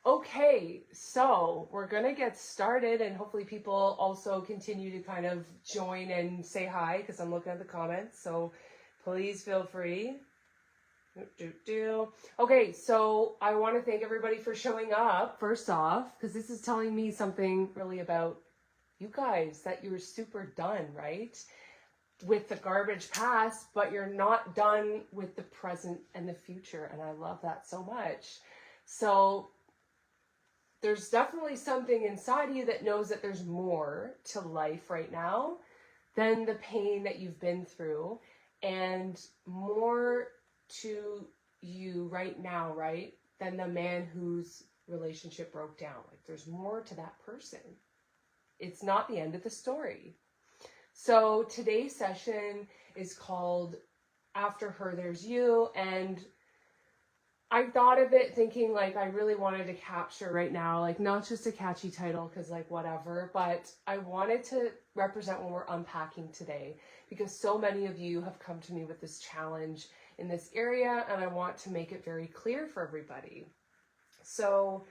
Okay, so we're gonna get started, and hopefully people also continue to kind of join and say hi, because I'm looking at the comments, so please feel free. Okay, so I want to thank everybody for showing up, first off, because this is telling me something really about you guys, that you're super done, right? With the garbage past, but you're not done with the present and the future, and I love that so much. So there's definitely something inside of you that knows that there's more to life right now than the pain that you've been through, and more to you right now, right, than the man whose relationship broke down. Like, there's more to that person. It's not the end of the story. So today's session is called After Her There's You, and I thought of it thinking like I really wanted to capture right now, like not just a catchy title because like whatever, but I wanted to represent what we're unpacking today, because so many of you have come to me with this challenge in this area, and I want to make it very clear for everybody. So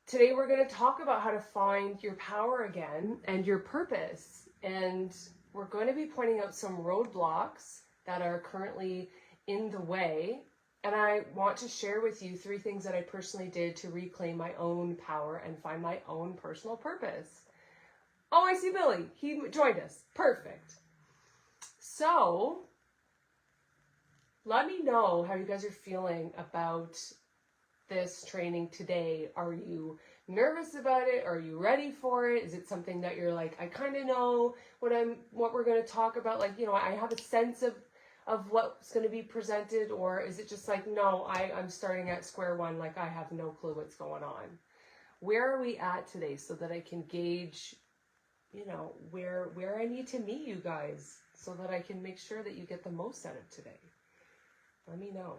today we're going to talk about how to find your power again and your purpose, and we're going to be pointing out some roadblocks that are currently in the way. And I want to share with you 3 things that I personally did to reclaim my own power and find my own personal purpose. Oh, I see Billy. He joined us. Perfect. So let me know how you guys are feeling about this training today. Are you nervous about it? Are you ready for it? Is it something that you're like, I kind of know what we're going to talk about? Like, you know, I have a sense of what's going to be presented, or is it just like, no, I'm starting at square one, like I have no clue what's going on? Where are we at today so that I can gauge, you know, where I need to meet you guys so that I can make sure that you get the most out of today? Let me know.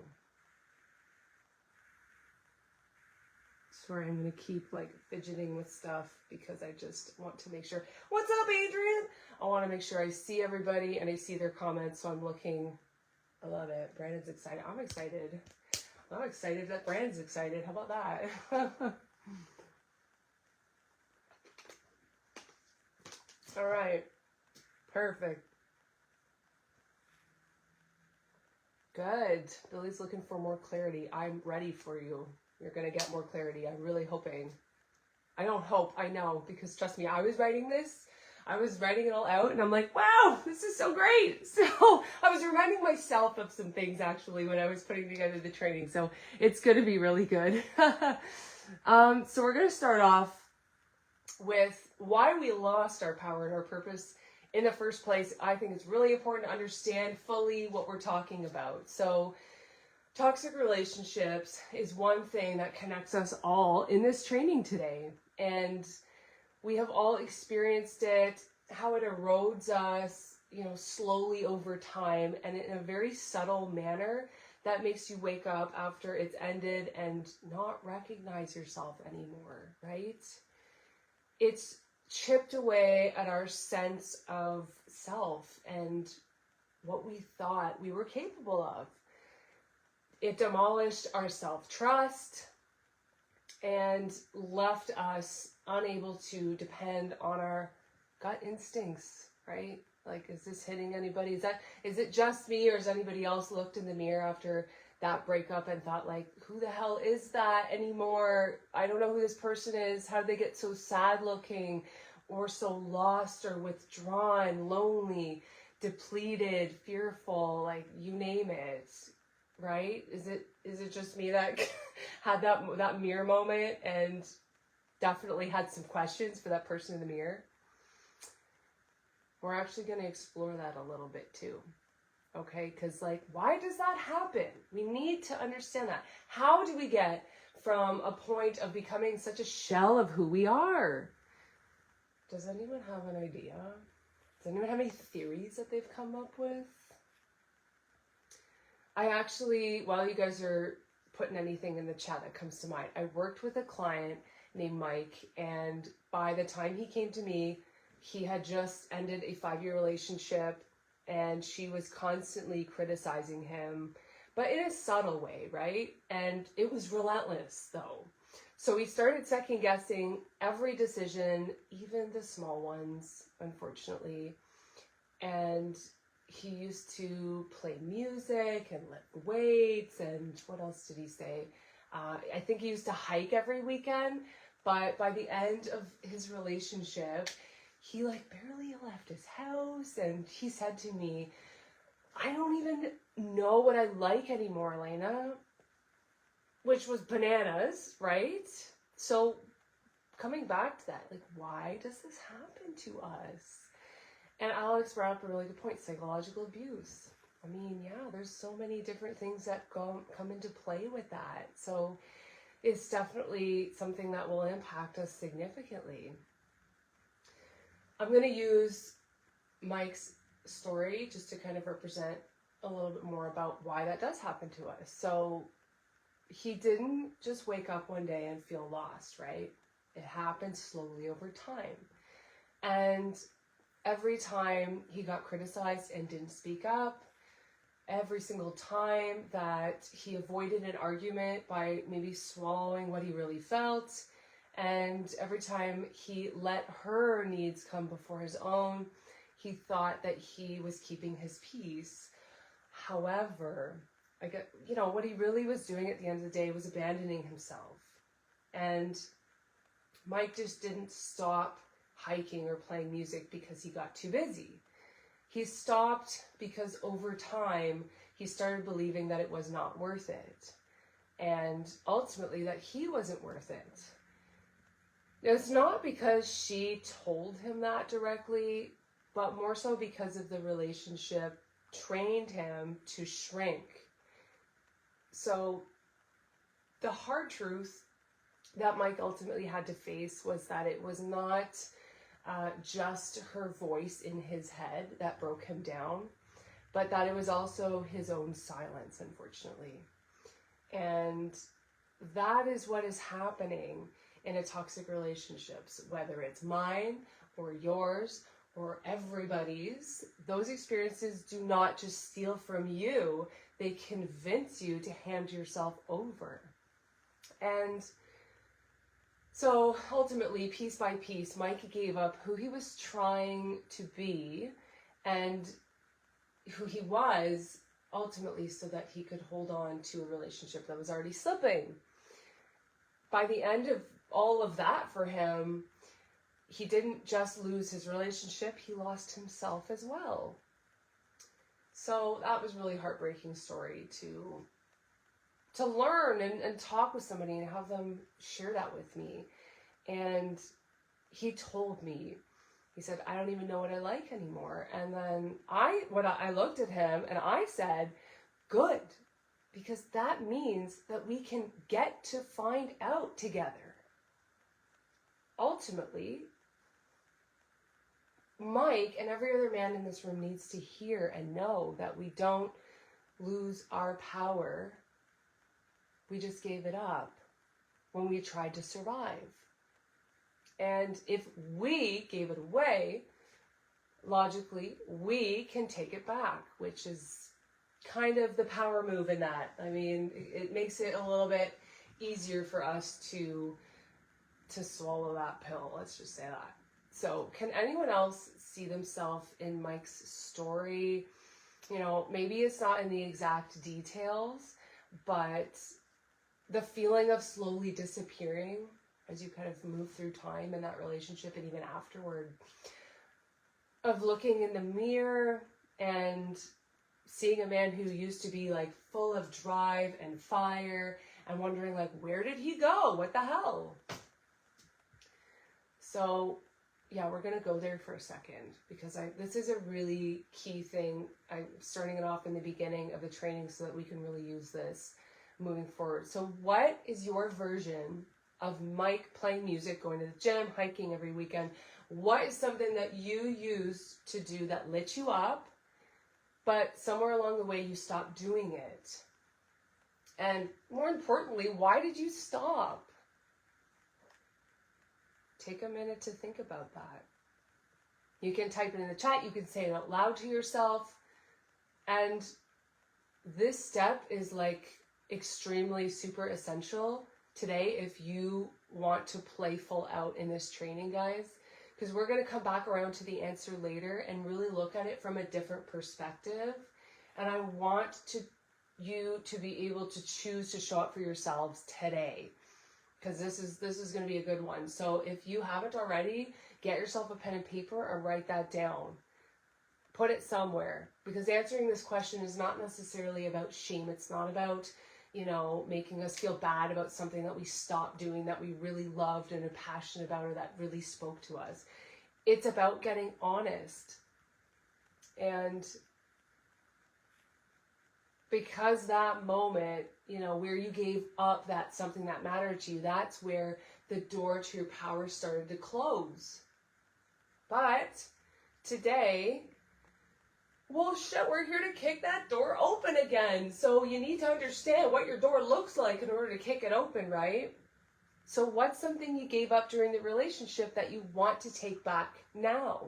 Sorry, I'm going to keep like fidgeting with stuff because I just want to make sure. What's up, Adrian? I want to make sure I see everybody and I see their comments, so I'm looking. I love it. Brandon's excited. I'm excited. I'm excited that Brandon's excited. How about that? All right. Perfect. Good. Billy's looking for more clarity. I'm ready for you. You're going to get more clarity. I'm really hoping. I don't hope. I know. Because trust me, I was writing it all out, and I'm like, wow, this is so great. So I was reminding myself of some things actually when I was putting together the training. So it's going to be really good. So we're going to start off with why we lost our power and our purpose in the first place. I think it's really important to understand fully what we're talking about. So toxic relationships is one thing that connects us all in this training today. And we have all experienced it, how it erodes us, you know, slowly over time and in a very subtle manner that makes you wake up after it's ended and not recognize yourself anymore, right? It's chipped away at our sense of self and what we thought we were capable of. It demolished our self-trust and left us unable to depend on our gut instincts, right? Like, is this hitting anybody? Is it just me, or has anybody else looked in the mirror after that breakup and thought like, who the hell is that anymore? I don't know who this person is. How did they get so sad looking or so lost or withdrawn, lonely, depleted, fearful, like you name it, right? Is it just me that had that mirror moment and definitely had some questions for that person in the mirror? We're actually going to explore that a little bit too. Okay, because like, why does that happen? We need to understand that. How do we get from a point of becoming such a shell of who we are? Does anyone have an idea? Does anyone have any theories that they've come up with? I actually, while you guys are putting anything in the chat that comes to mind, I worked with a client named Mike, and by the time he came to me, he had just ended a 5-year relationship, and she was constantly criticizing him, but in a subtle way, right? And it was relentless, though. So he started second guessing every decision, even the small ones, unfortunately. And he used to play music and lift weights, and what else did he say? I think he used to hike every weekend, but by the end of his relationship, he like barely left his house, and he said to me, I don't even know what I like anymore, Elena, which was bananas, right? So coming back to that, like, why does this happen to us? And Alex brought up a really good point, psychological abuse. I mean, yeah, there's so many different things that come into play with that. So it's definitely something that will impact us significantly. I'm going to use Mike's story just to kind of represent a little bit more about why that does happen to us. So he didn't just wake up one day and feel lost, right? It happened slowly over time. And every time he got criticized and didn't speak up, every single time that he avoided an argument by maybe swallowing what he really felt, and every time he let her needs come before his own, he thought that he was keeping his peace. However, what he really was doing at the end of the day was abandoning himself. And Mike just didn't stop hiking or playing music because he got too busy. He stopped because over time, he started believing that it was not worth it. And ultimately that he wasn't worth it. It's not because she told him that directly, but more so because of the relationship trained him to shrink. So the hard truth that Mike ultimately had to face was that it was not just her voice in his head that broke him down, but that it was also his own silence, unfortunately. And that is what is happening in a toxic relationships, whether it's mine or yours or everybody's. Those experiences do not just steal from you, they convince you to hand yourself over. And so ultimately, piece by piece, Mike gave up who he was trying to be and who he was ultimately so that he could hold on to a relationship that was already slipping. By the end of all of that for him, he didn't just lose his relationship, he lost himself as well. So that was really heartbreaking story to learn and talk with somebody and have them share that with me. And he told me, he said, I don't even know what I like anymore. And then I looked at him and I said, good, because that means that we can get to find out together. Ultimately, Mike and every other man in this room needs to hear and know that we don't lose our power. We just gave it up when we tried to survive. And if we gave it away, logically, we can take it back, which is kind of the power move in that. I mean, it makes it a little bit easier for us to swallow that pill. Let's just say that. So can anyone else see themselves in Mike's story? You know, maybe it's not in the exact details, but the feeling of slowly disappearing as you kind of move through time in that relationship and even afterward, of looking in the mirror and seeing a man who used to be like full of drive and fire and wondering like, where did he go? What the hell? So yeah, we're going to go there for a second because this is a really key thing. I'm starting it off in the beginning of the training so that we can really use this moving forward. So what is your version of Mike playing music, going to the gym, hiking every weekend? What is something that you used to do that lit you up, but somewhere along the way you stopped doing it? And more importantly, why did you stop? Take a minute to think about that. You can type it in the chat, you can say it out loud to yourself. And this step is like extremely super essential today if you want to play full out in this training, guys, because we're going to come back around to the answer later and really look at it from a different perspective. And I want you to be able to choose to show up for yourselves today, because this is going to be a good one. So if you haven't already, get yourself a pen and paper and write that down. Put it somewhere, because answering this question is not necessarily about shame. It's not about, making us feel bad about something that we stopped doing that we really loved and are passionate about, or that really spoke to us. It's about getting honest. And because that moment, where you gave up that something that mattered to you, that's where the door to your power started to close. But today, well, shit, we're here to kick that door open again. So you need to understand what your door looks like in order to kick it open, right? So what's something you gave up during the relationship that you want to take back now?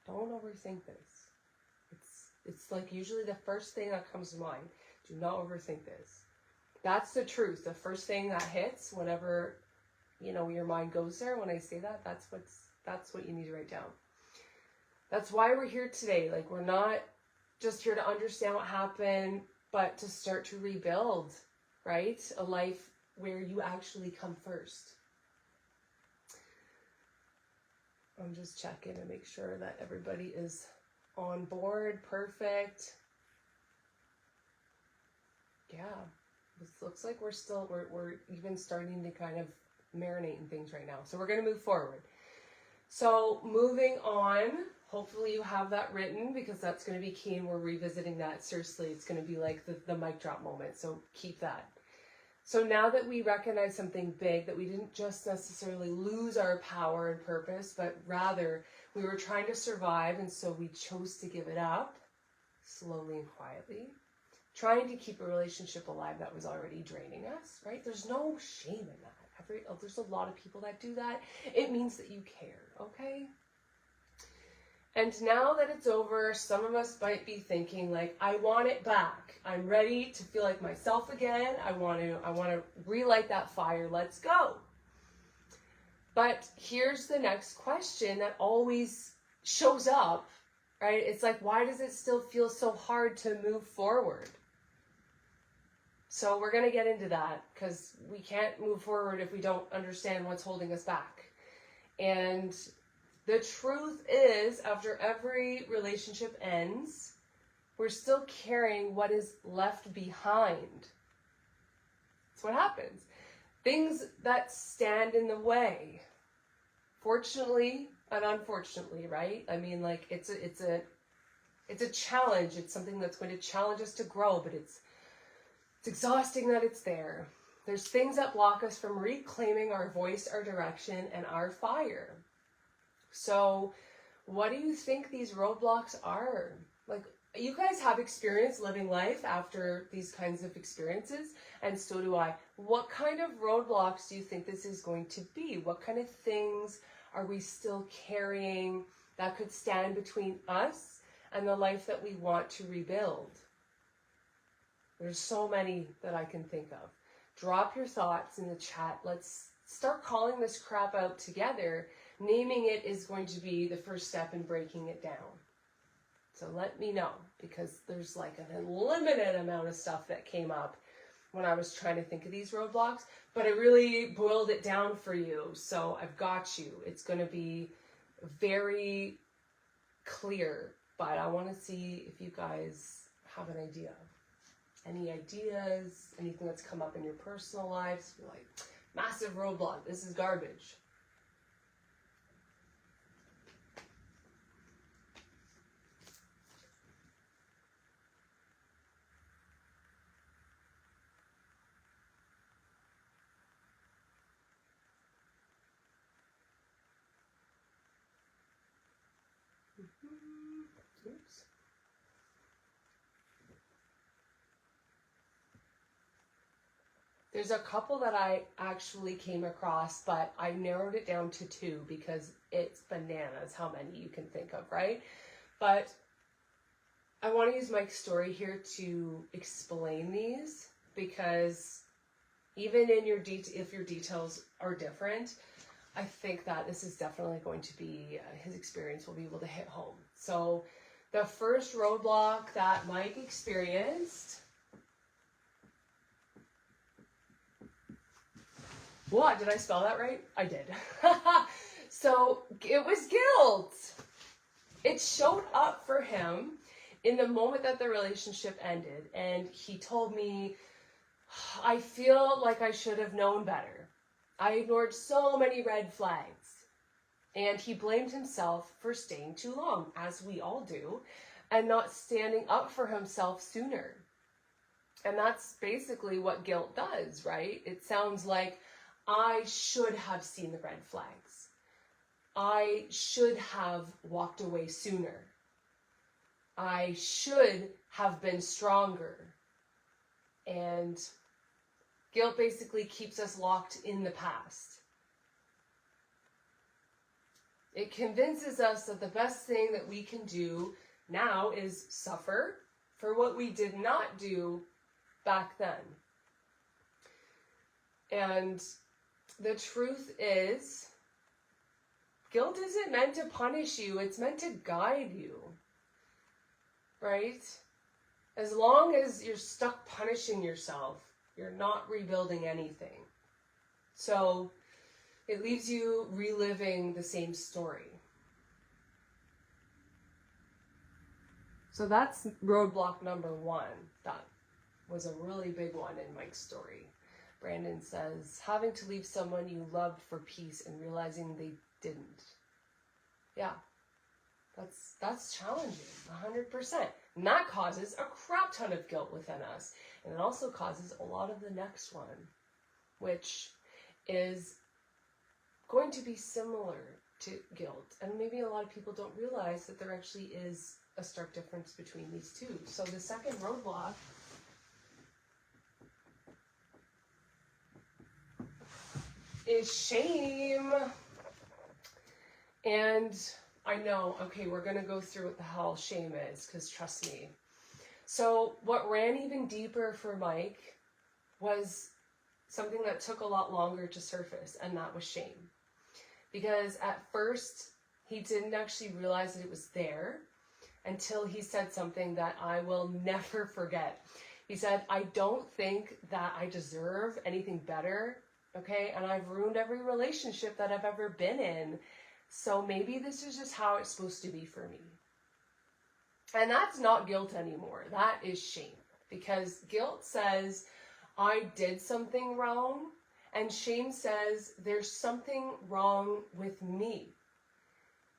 Don't overthink this. It's like usually the first thing that comes to mind. Do not overthink this. That's the truth. The first thing that hits whenever, your mind goes there, when I say that, that's what you need to write down. That's why we're here today. Like, we're not just here to understand what happened, but to start to rebuild, right? A life where you actually come first. I'm just checking to make sure that everybody is on board. Perfect. Yeah, this looks like we're even starting to kind of marinate in things right now. So we're going to move forward. So moving on, hopefully you have that written, because that's going to be key, and we're revisiting that. Seriously, it's going to be like the mic drop moment. So keep that. So now that we recognize something big, that we didn't just necessarily lose our power and purpose, but rather we were trying to survive, and so we chose to give it up slowly and quietly, trying to keep a relationship alive that was already draining us, right? There's no shame in that. There's a lot of people that do that. It means that you care, okay? And now that it's over, some of us might be thinking, like, I want it back. I'm ready to feel like myself again. I want to relight that fire. Let's go. But here's the next question that always shows up, right? It's like, why does it still feel so hard to move forward? So we're going to get into that, because we can't move forward if we don't understand what's holding us back. And the truth is, after every relationship ends, we're still carrying what is left behind. That's what happens. Things that stand in the way. Fortunately and unfortunately, right? I mean, like, it's a challenge. It's something that's going to challenge us to grow, but it's exhausting that it's there. There's things that block us from reclaiming our voice, our direction, and our fire. So what do you think these roadblocks are? Like, you guys have experience living life after these kinds of experiences, and so do I. What kind of roadblocks do you think this is going to be? What kind of things are we still carrying that could stand between us and the life that we want to rebuild? There's so many that I can think of. Drop your thoughts in the chat. Let's start calling this crap out together. Naming it is going to be the first step in breaking it down. So let me know, because there's like an unlimited amount of stuff that came up when I was trying to think of these roadblocks, but I really boiled it down for you. So I've got you. It's going to be very clear, but I want to see if you guys have an idea. Any ideas, anything that's come up in your personal lives? You're like, massive roadblock, this is garbage. Oops. There's a couple that I actually came across, but I narrowed it down to 2 because it's bananas how many you can think of, right? But I want to use Mike's story here to explain these, because Even in your if your details are different, I think that this is definitely going to be, his experience will be able to hit home. So the first roadblock that Mike experienced, what, did I spell that right? I did. So it was guilt. It showed up for him in the moment that the relationship ended, and he told me, I feel like I should have known better. I ignored so many red flags. And he blamed himself for staying too long, as we all do, and not standing up for himself sooner. And that's basically what guilt does, right? It sounds like, I should have seen the red flags. I should have walked away sooner. I should have been stronger. And guilt basically keeps us locked in the past. It convinces us that the best thing that we can do now is suffer for what we did not do back then. And the truth is, guilt isn't meant to punish you, it's meant to guide you. Right? As long as you're stuck punishing yourself, you're not rebuilding anything. So it leaves you reliving the same story. So that's roadblock number 1. That was a really big one in Mike's story. Brandon says, having to leave someone you loved for peace and realizing they didn't. Yeah, that's challenging, 100%. And that causes a crap ton of guilt within us. And it also causes a lot of the next one, which is going to be similar to guilt. And maybe a lot of people don't realize that there actually is a stark difference between these two. So the second roadblock is shame. And I know, okay, we're going to go through what the hell shame is, because trust me. So what ran even deeper for Mike was something that took a lot longer to surface, and that was shame. Because at first, he didn't actually realize that it was there until he said something that I will never forget. He said, I don't think that I deserve anything better, okay? And I've ruined every relationship that I've ever been in. So maybe this is just how it's supposed to be for me. And that's not guilt anymore. That is shame. Because guilt says, I did something wrong. And shame says, there's something wrong with me.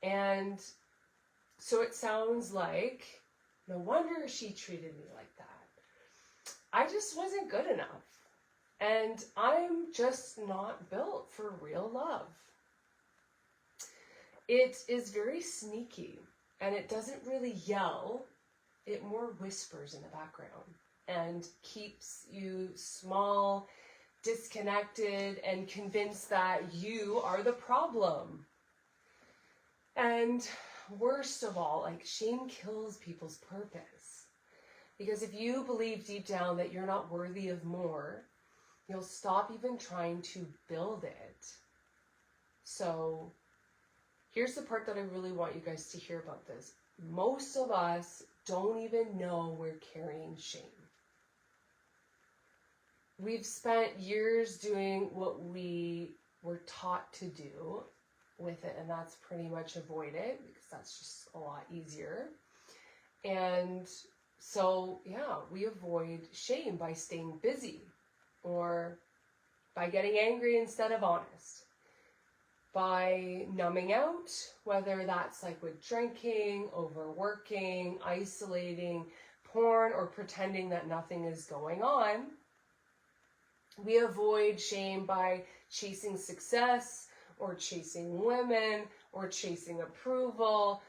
And so it sounds like, no wonder she treated me like that. I just wasn't good enough. And I'm just not built for real love. It is very sneaky, and it doesn't really yell. It more whispers in the background and keeps you small, disconnected, and convinced that you are the problem. And worst of all, like, shame kills people's purpose. Because if you believe deep down that you're not worthy of more, you'll stop even trying to build it. So here's the part that I really want you guys to hear about this. Most of us don't even know we're carrying shame. We've spent years doing what we were taught to do with it, and that's pretty much avoid it, because that's just a lot easier. And so, yeah, we avoid shame by staying busy, or by getting angry instead of honest, by numbing out, whether that's like with drinking, overworking, isolating, porn, or pretending that nothing is going on. We avoid shame by chasing success, or chasing women, or chasing approval,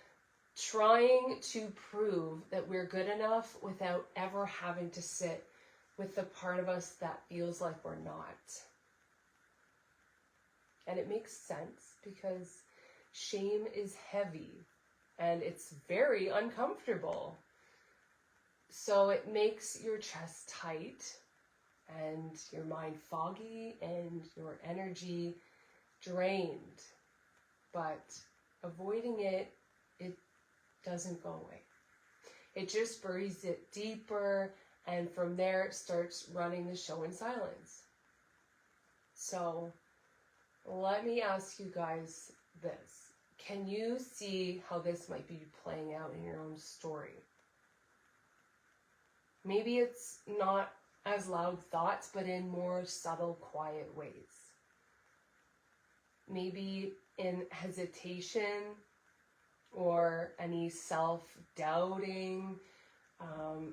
trying to prove that we're good enough without ever having to sit with the part of us that feels like we're not. And it makes sense, because shame is heavy and it's very uncomfortable. So it makes your chest tight, and your mind foggy and your energy drained. But avoiding it, it doesn't go away. It just buries it deeper, and from there it starts running the show in silence. So let me ask you guys this. Can you see how this might be playing out in your own story? Maybe it's not as loud thoughts, but in more subtle, quiet ways. Maybe in hesitation or any self-doubting,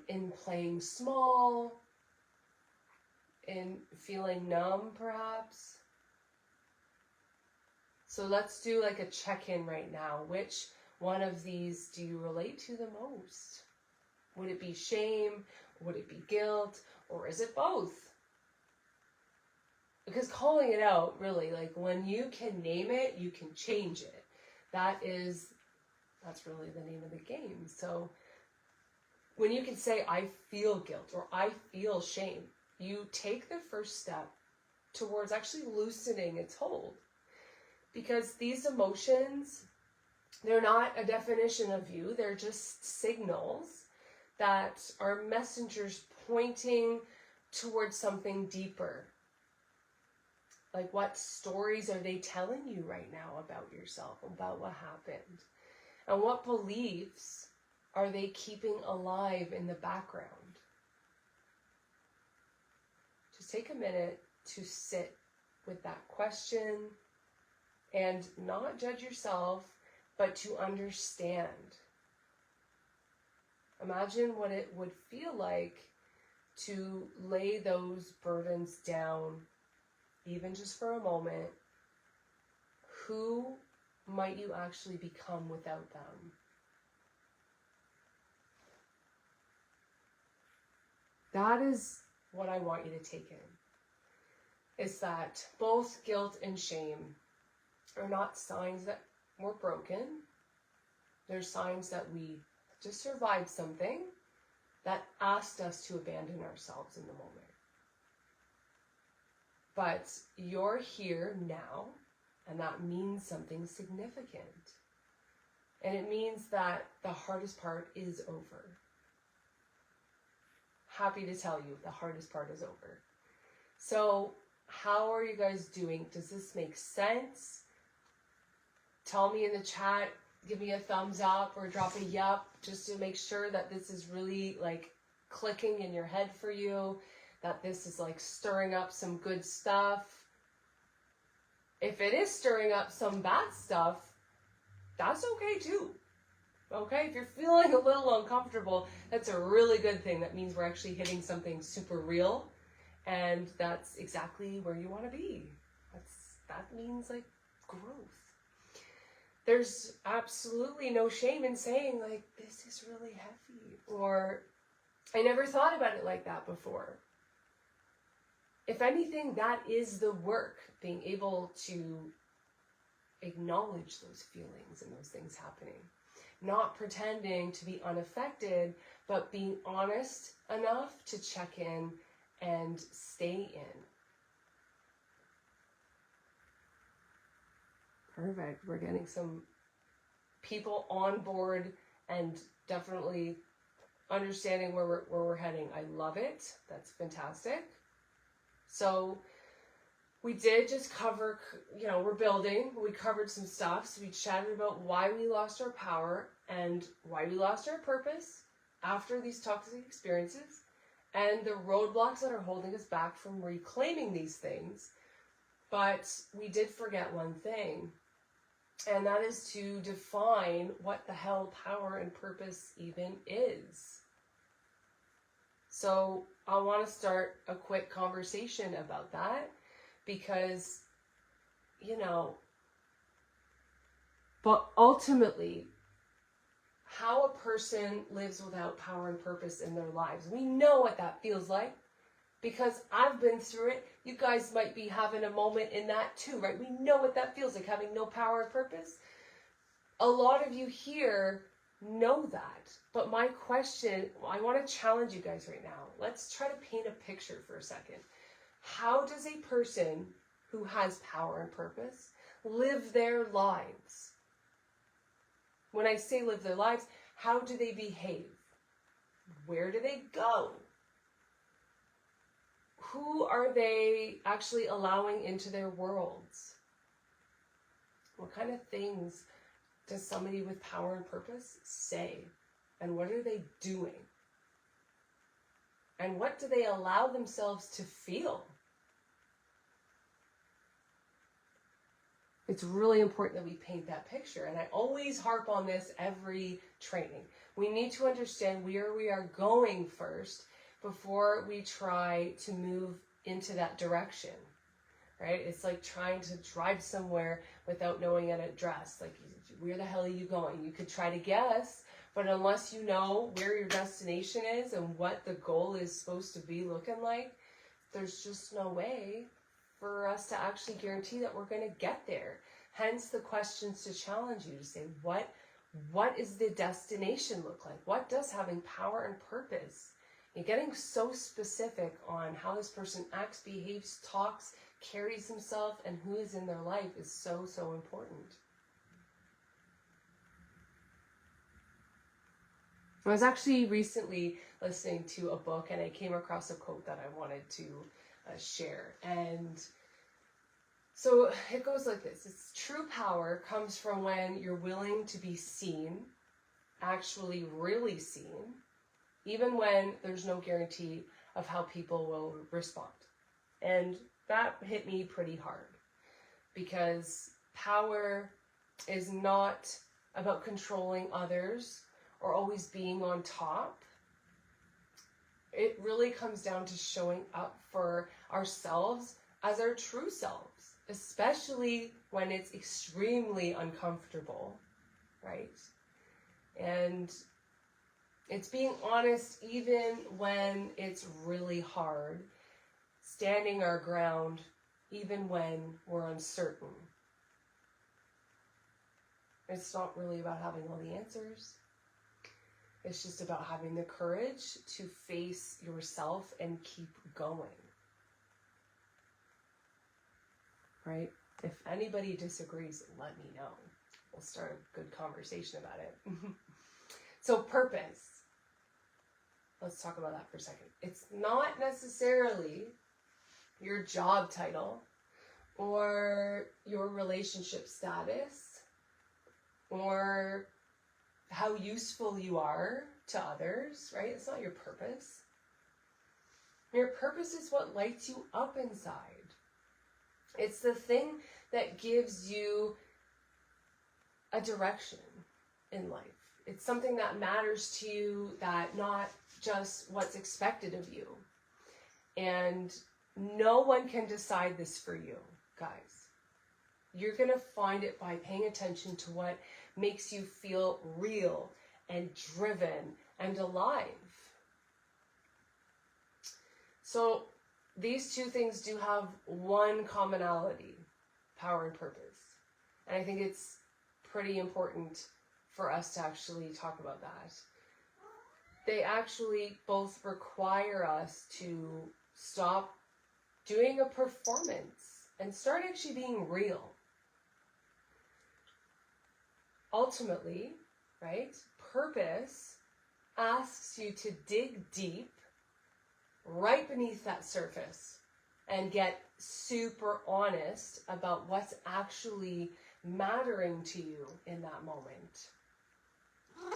in playing small, in feeling numb perhaps. So let's do like a check-in right now. Which one of these do you relate to the most? Would it be shame? Would it be guilt? Or is it both? Because calling it out, really, like when you can name it, you can change it. That's really the name of the game. So when you can say, I feel guilt or I feel shame, you take the first step towards actually loosening its hold. Because these emotions, they're not a definition of you. They're just signals that are messengers pointing towards something deeper. Like, what stories are they telling you right now about yourself, about what happened? And what beliefs are they keeping alive in the background? Just take a minute to sit with that question and not judge yourself, but to understand. Imagine what it would feel like to lay those burdens down, even just for a moment. Who might you actually become without them? That is what I want you to take in. Is that both guilt and shame are not signs that we're broken. They're signs that we just survived something that asked us to abandon ourselves in the moment. But you're here now, and that means something significant. And it means that the hardest part is over. Happy to tell you, the hardest part is over. So, how are you guys doing? Does this make sense? Tell me in the chat, give me a thumbs up or drop a yup, just to make sure that this is really like clicking in your head for you, that this is like stirring up some good stuff. If it is stirring up some bad stuff, that's okay too. Okay, if you're feeling a little uncomfortable, that's a really good thing. That means we're actually hitting something super real, and that's exactly where you want to be. That means like growth. There's absolutely no shame in saying like, this is really heavy, or I never thought about it like that before. If anything, that is the work, being able to acknowledge those feelings and those things happening. Not pretending to be unaffected, but being honest enough to check in and stay in. Perfect. We're getting some people on board and definitely understanding where we're heading. I love it. That's fantastic. So we did just cover, we're building. We covered some stuff. So we chatted about why we lost our power and why we lost our purpose after these toxic experiences, and the roadblocks that are holding us back from reclaiming these things. But we did forget one thing, and that is to define what the hell power and purpose even is. So I want to start a quick conversation about that, because, but ultimately, how a person lives without power and purpose in their lives, we know what that feels like, because I've been through it. You guys might be having a moment in that too, right? We know what that feels like, having no power and purpose. A lot of you here know that. But my question, I want to challenge you guys right now. Let's try to paint a picture for a second. How does a person who has power and purpose live their lives? When I say live their lives, how do they behave? Where do they go? Who are they actually allowing into their worlds? What kind of things does somebody with power and purpose say? And what are they doing? And what do they allow themselves to feel? It's really important that we paint that picture. And I always harp on this every training. We need to understand where we are going first before we try to move into that direction, right? It's like trying to drive somewhere without knowing an address. Like, where the hell are you going? You could try to guess, but unless you know where your destination is and what the goal is supposed to be looking like, there's just no way for us to actually guarantee that we're going to get there. Hence the questions to challenge you to say, what is the destination look like? What does having power and purpose? And getting so specific on how this person acts, behaves, talks, carries himself, and who is in their life is so, so important. I was actually recently listening to a book and I came across a quote that I wanted to share. And so it goes like this. It's true power comes from when you're willing to be seen, actually really seen, even when there's no guarantee of how people will respond. And that hit me pretty hard because power is not about controlling others or always being on top. It really comes down to showing up for ourselves as our true selves, especially when it's extremely uncomfortable, right? And it's being honest even when it's really hard, standing our ground even when we're uncertain. It's not really about having all the answers. It's just about having the courage to face yourself and keep going. Right? If anybody disagrees, let me know. We'll start a good conversation about it. So purpose. Let's talk about that for a second. It's not necessarily your job title or your relationship status or how useful you are to others, right? It's not your purpose. Your purpose is what lights you up inside. It's the thing that gives you a direction in life. It's something that matters to you, that not just what's expected of you. And no one can decide this for you, guys. You're going to find it by paying attention to what makes you feel real and driven and alive. So these two things do have one commonality, power and purpose. And I think it's pretty important for us to actually talk about that. They actually both require us to stop doing a performance and start actually being real. Ultimately, right, purpose asks you to dig deep right beneath that surface and get super honest about what's actually mattering to you in that moment.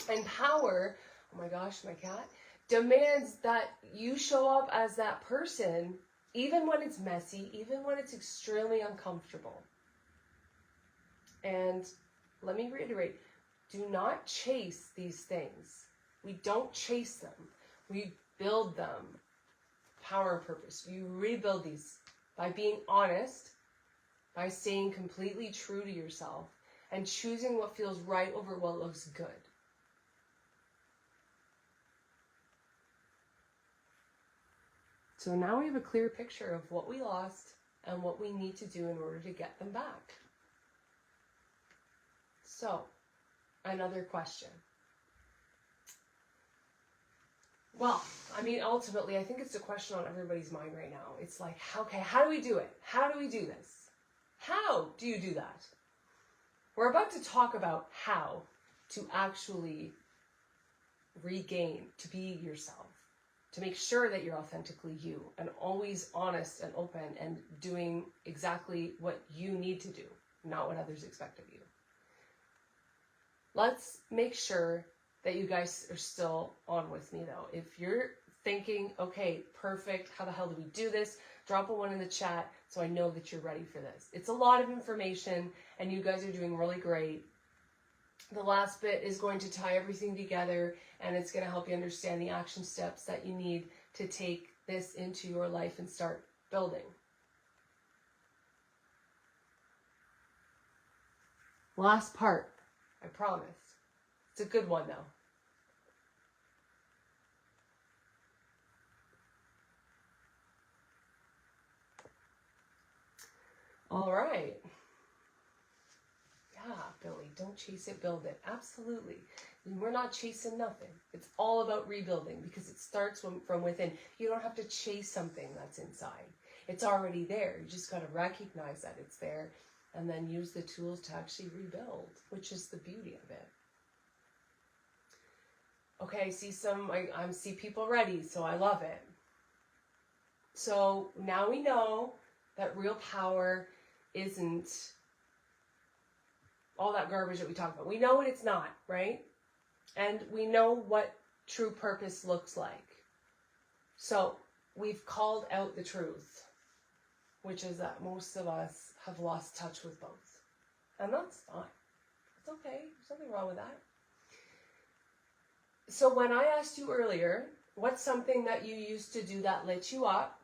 And power, oh my gosh, my cat, demands that you show up as that person even when it's messy, even when it's extremely uncomfortable. And let me reiterate, do not chase these things. We don't chase them. We build them. Power and purpose. You rebuild these by being honest, by staying completely true to yourself, and choosing what feels right over what looks good. So now we have a clear picture of what we lost and what we need to do in order to get them back. So, another question. Well, I mean, ultimately, I think it's a question on everybody's mind right now. It's like, okay, how do we do it? How do we do this? How do you do that? We're about to talk about how to actually regain, to be yourself, to make sure that you're authentically you and always honest and open and doing exactly what you need to do, not what others expect of you. Let's make sure that you guys are still on with me though. If you're thinking, okay, perfect, how the hell do we do this? Drop a 1 in the chat so I know that you're ready for this. It's a lot of information and you guys are doing really great. The last bit is going to tie everything together and it's going to help you understand the action steps that you need to take this into your life and start building. Last part, I promise. It's a good one though. All right. Yeah, Billy, don't chase it, build it. Absolutely. We're not chasing nothing. It's all about rebuilding because it starts from within. You don't have to chase something that's inside. It's already there. You just got to recognize that it's there and then use the tools to actually rebuild, which is the beauty of it. Okay, I see people ready, so I love it. So now we know that real power isn't all that garbage that we talk about. We know what it's not, right? And we know what true purpose looks like. So we've called out the truth, which is that most of us have lost touch with both. And that's fine. It's okay. There's nothing wrong with that. So when I asked you earlier, what's something that you used to do that lit you up,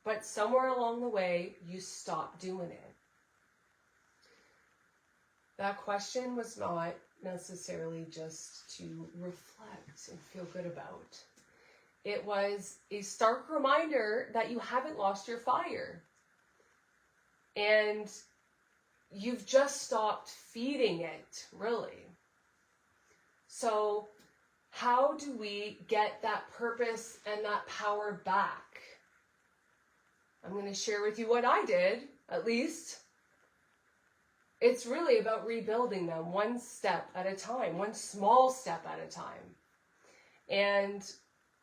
but somewhere along the way, you stopped doing it? That question was not necessarily just to reflect and feel good about. It was a stark reminder that you haven't lost your fire. And you've just stopped feeding it, really. So how do we get that purpose and that power back? I'm going to share with you what I did, at least. It's really about rebuilding them one step at a time, one small step at a time. And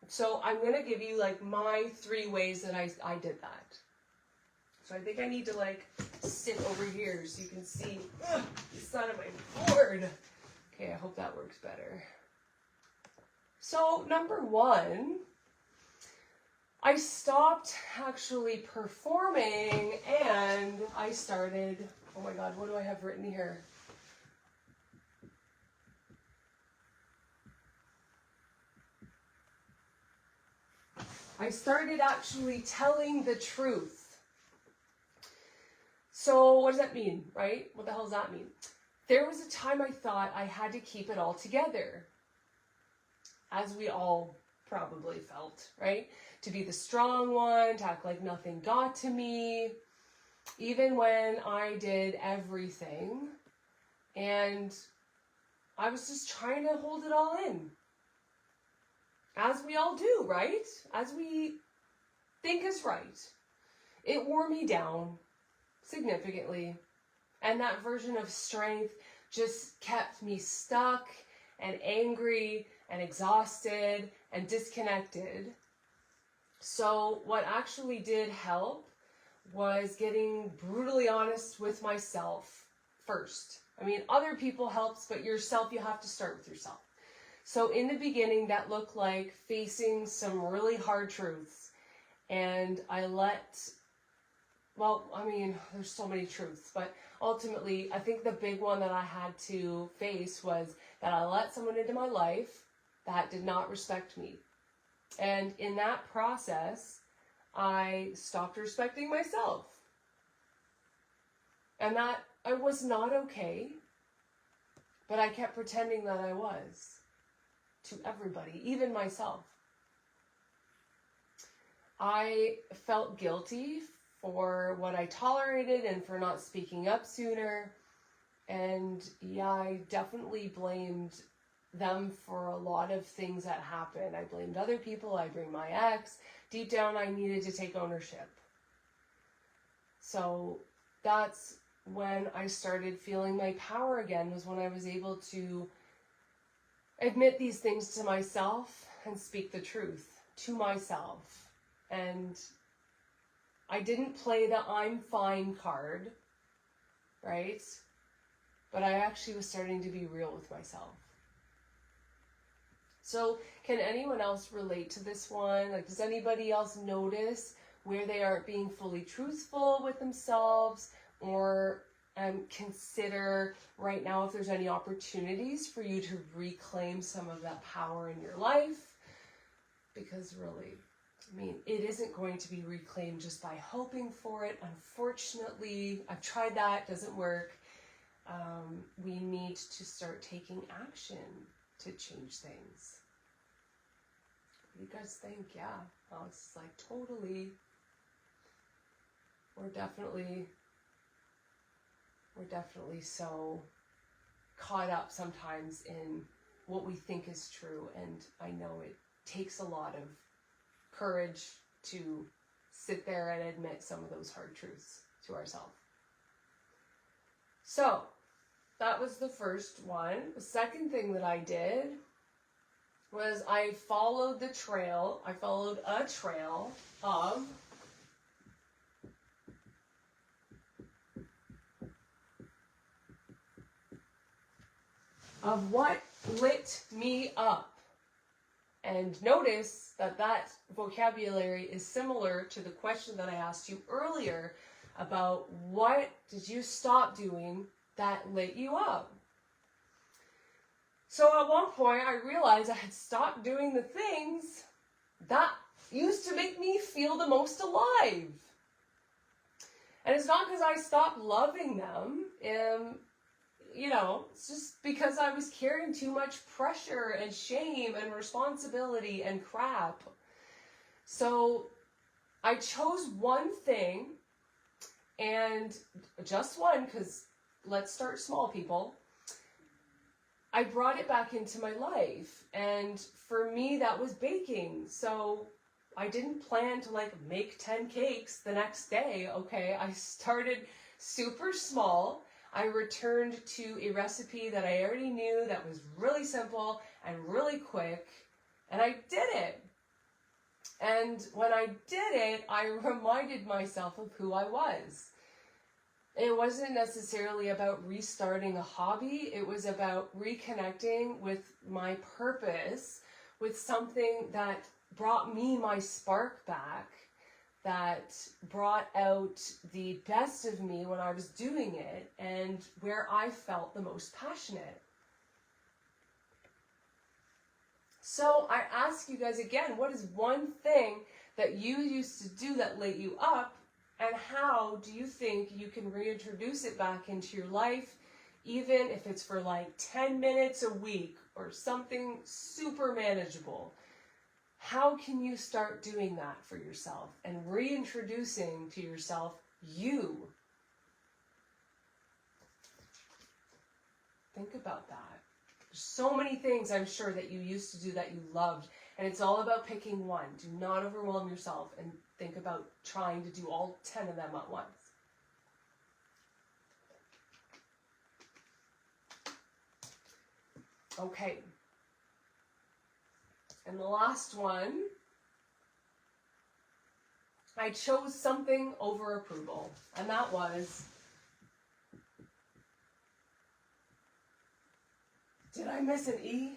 so I'm going to give you like my 3 ways that I did that. So I think I need to like sit over here so you can see the side of my board. Okay, I hope that works better. So number 1, I stopped actually performing and I started, oh my God, what do I have written here? I started actually telling the truth. So what does that mean, right? What the hell does that mean? There was a time I thought I had to keep it all together, as we all probably felt, right? To be the strong one, to act like nothing got to me, even when I did everything. And I was just trying to hold it all in. As we all do, right? As we think is right. It wore me down significantly. And that version of strength just kept me stuck and angry and exhausted and disconnected. So what actually did help was getting brutally honest with myself first. I mean, other people helps, but yourself, you have to start with yourself. So in the beginning, that looked like facing some really hard truths. And there's so many truths, but ultimately, I think the big one that I had to face was that I let someone into my life that did not respect me. And in that process, I stopped respecting myself. And that I was not okay, but I kept pretending that I was to everybody, even myself. I felt guilty for what I tolerated and for not speaking up sooner. And yeah, I definitely blamed them for a lot of things that happened. I blamed other people. I blamed my ex. Deep down, I needed to take ownership. So that's when I started feeling my power again, was when I was able to admit these things to myself and speak the truth to myself. And I didn't play the I'm fine card, right? But I actually was starting to be real with myself. So can anyone else relate to this one? Like, does anybody else notice where they aren't being fully truthful with themselves, or consider right now if there's any opportunities for you to reclaim some of that power in your life? Because really, I mean, it isn't going to be reclaimed just by hoping for it. Unfortunately, I've tried that, doesn't work. We need to start taking action to change things. What do you guys think? Yeah, well, it's like totally, we're definitely so caught up sometimes in what we think is true, and I know it takes a lot of courage to sit there and admit some of those hard truths to ourselves. So that was the first one. The second thing that I did was I followed a trail of what lit me up. And notice that that vocabulary is similar to the question that I asked you earlier about what did you stop doing that lit you up. So at one point I realized I had stopped doing the things that used to make me feel the most alive. And it's not because I stopped loving them. It's just because I was carrying too much pressure and shame and responsibility and crap. So I chose one thing, and just one, because let's start small, people. I brought it back into my life, and for me that was baking. So I didn't plan to make 10 cakes the next day, okay? I started super small. I returned to a recipe that I already knew that was really simple and really quick, and I did it. And when I did it, I reminded myself of who I was. It wasn't necessarily about restarting a hobby. It was about reconnecting with my purpose, with something that brought me my spark back, that brought out the best of me when I was doing it, and where I felt the most passionate. So I ask you guys again, what is one thing that you used to do that lit you up, and how do you think you can reintroduce it back into your life, even if it's for 10 minutes a week or something super manageable? How can you start doing that for yourself and reintroducing to yourself you? Think about that. There's so many things I'm sure that you used to do that you loved, and it's all about picking one. Do not overwhelm yourself and think about trying to do all 10 of them at once. Okay. And the last one, I chose something over approval, and that was, did I miss an E?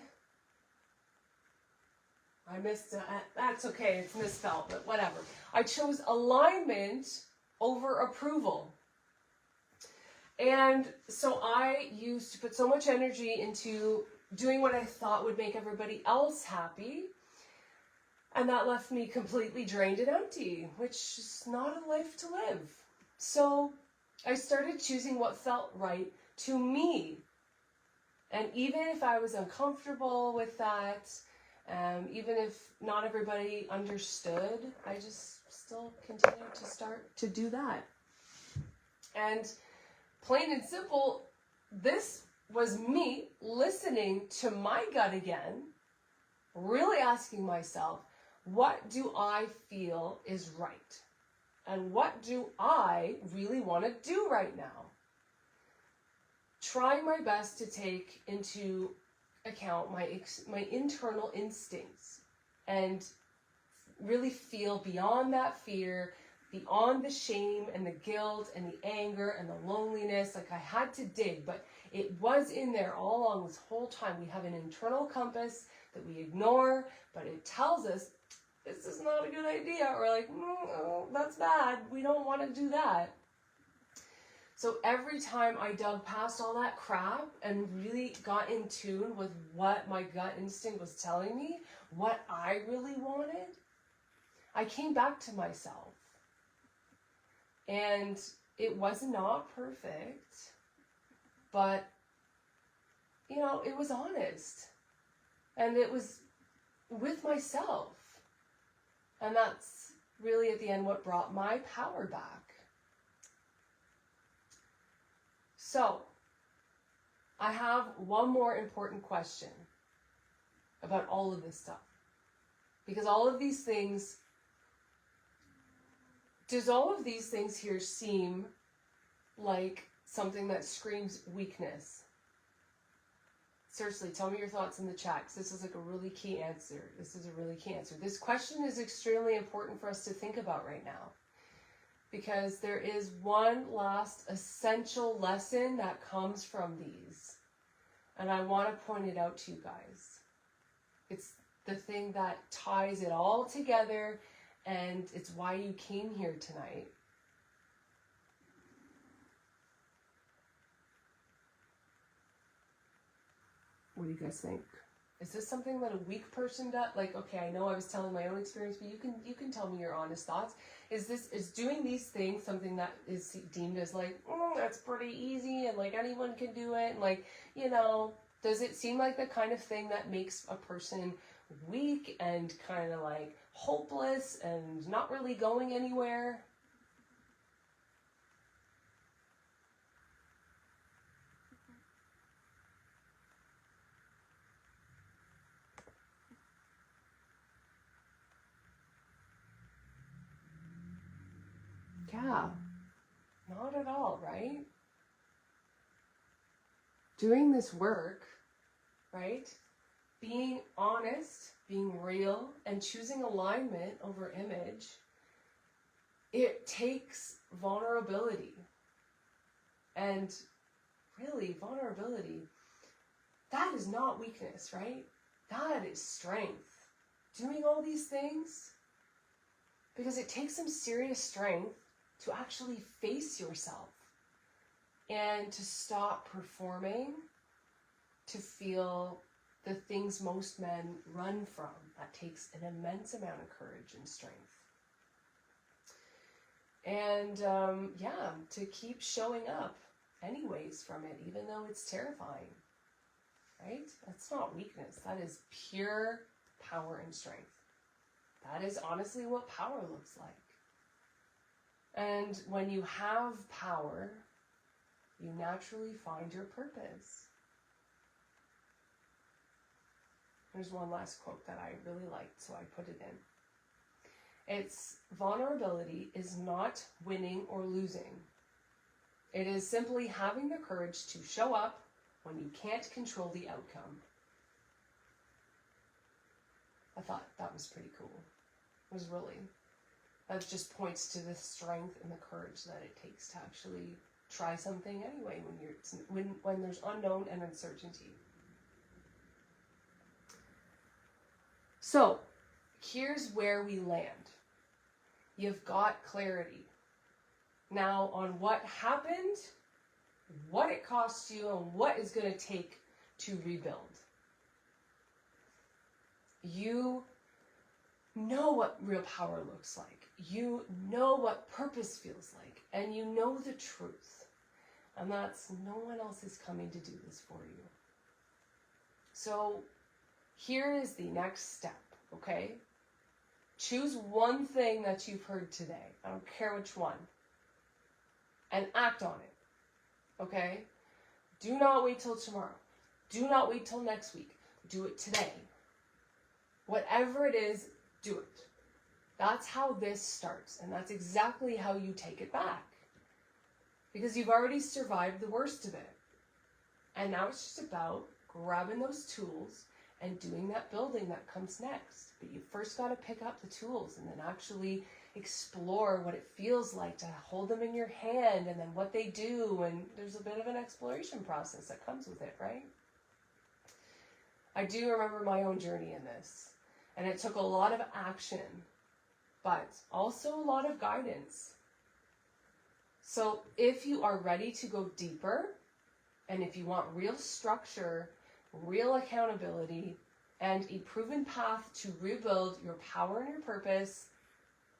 I missed, that's okay, it's misspelled, but whatever. I chose alignment over approval. And so I used to put so much energy into doing what I thought would make everybody else happy, and that left me completely drained and empty, which is not a life to live. So I started choosing what felt right to me. And even if I was uncomfortable with that, even if not everybody understood, I just still continued to start to do that. And plain and simple, this was me listening to my gut again, really asking myself, what do I feel is right? And what do I really want to do right now? Trying my best to take into account my internal instincts and really feel beyond that fear, beyond the shame and the guilt and the anger and the loneliness. Like I had to dig, but it was in there all along this whole time. We have an internal compass that we ignore, but it tells us this is not a good idea, or like, oh, that's bad. We don't want to do that. So every time I dug past all that crap and really got in tune with what my gut instinct was telling me, what I really wanted, I came back to myself. And it was not perfect, but, you know, it was honest. And it was with myself. And that's really at the end what brought my power back. So, I have one more important question about all of this stuff. Because all of these things, does all of these things here seem like something that screams weakness? Seriously, tell me your thoughts in the chat, because this is like a really key answer. This is a really key answer. This question is extremely important for us to think about right now, because there is one last essential lesson that comes from these. And I want to point it out to you guys. It's the thing that ties it all together, and it's why you came here tonight. What do you guys think? Is this something that a weak person does? Like, okay, I know I was telling my own experience, but you can tell me your honest thoughts. Is doing these things something that is deemed as like, that's pretty easy and like anyone can do it? And like, you know, does it seem like the kind of thing that makes a person weak and kind of like hopeless and not really going anywhere? Yeah, not at all, right? Doing this work, right? Being honest, being real, and choosing alignment over image, it takes vulnerability. And really, vulnerability, that is not weakness, right? That is strength. Doing all these things, because it takes some serious strength to actually face yourself and to stop performing, to feel the things most men run from. That takes an immense amount of courage and strength. And yeah, to keep showing up anyways from it, even though it's terrifying, right? That's not weakness. That is pure power and strength. That is honestly what power looks like. And when you have power, you naturally find your purpose. There's one last quote that I really liked, so I put it in. It's, vulnerability is not winning or losing. It is simply having the courage to show up when you can't control the outcome. I thought that was pretty cool. It was really, that just points to the strength and the courage that it takes to actually try something anyway when there's unknown and uncertainty. So, here's where we land. You've got clarity now on what happened, what it cost you, and what it's going to take to rebuild. You know what real power looks like. You know what purpose feels like. And you know the truth. And that's, no one else is coming to do this for you. So here is the next step, okay? Choose one thing that you've heard today. I don't care which one. And act on it, okay? Do not wait till tomorrow. Do not wait till next week. Do it today. Whatever it is, do it. That's how this starts, and that's exactly how you take it back. Because you've already survived the worst of it. And now it's just about grabbing those tools and doing that building that comes next. But you first got to pick up the tools and then actually explore what it feels like to hold them in your hand and then what they do. And there's a bit of an exploration process that comes with it, right? I do remember my own journey in this. And it took a lot of action, but also a lot of guidance. So if you are ready to go deeper, and if you want real structure, real accountability, and a proven path to rebuild your power and your purpose,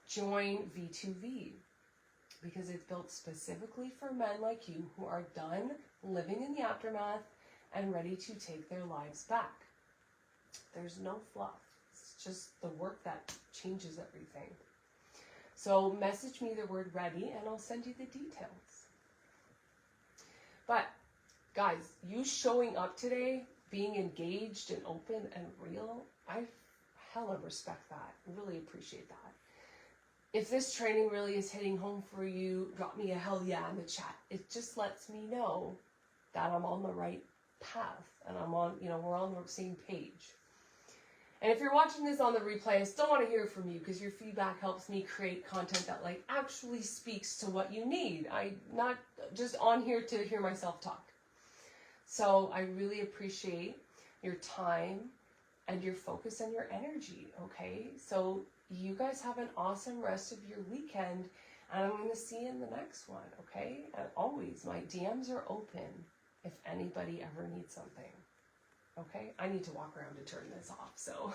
join V2V. Because it's built specifically for men like you who are done living in the aftermath and ready to take their lives back. There's no fluff. It's just the work that changes everything. So message me the word ready and I'll send you the details. But guys, you showing up today, being engaged and open and real, I hella respect that. Really appreciate that. If this training really is hitting home for you, drop me a hell yeah in the chat. It just lets me know that I'm on the right path and I'm on, we're on the same page. And if you're watching this on the replay, I still want to hear from you because your feedback helps me create content that actually speaks to what you need. I'm not just on here to hear myself talk. So I really appreciate your time and your focus and your energy, okay? So you guys have an awesome rest of your weekend, and I'm going to see you in the next one, okay? And always, my DMs are open if anybody ever needs something, okay? I need to walk around to turn this off, so.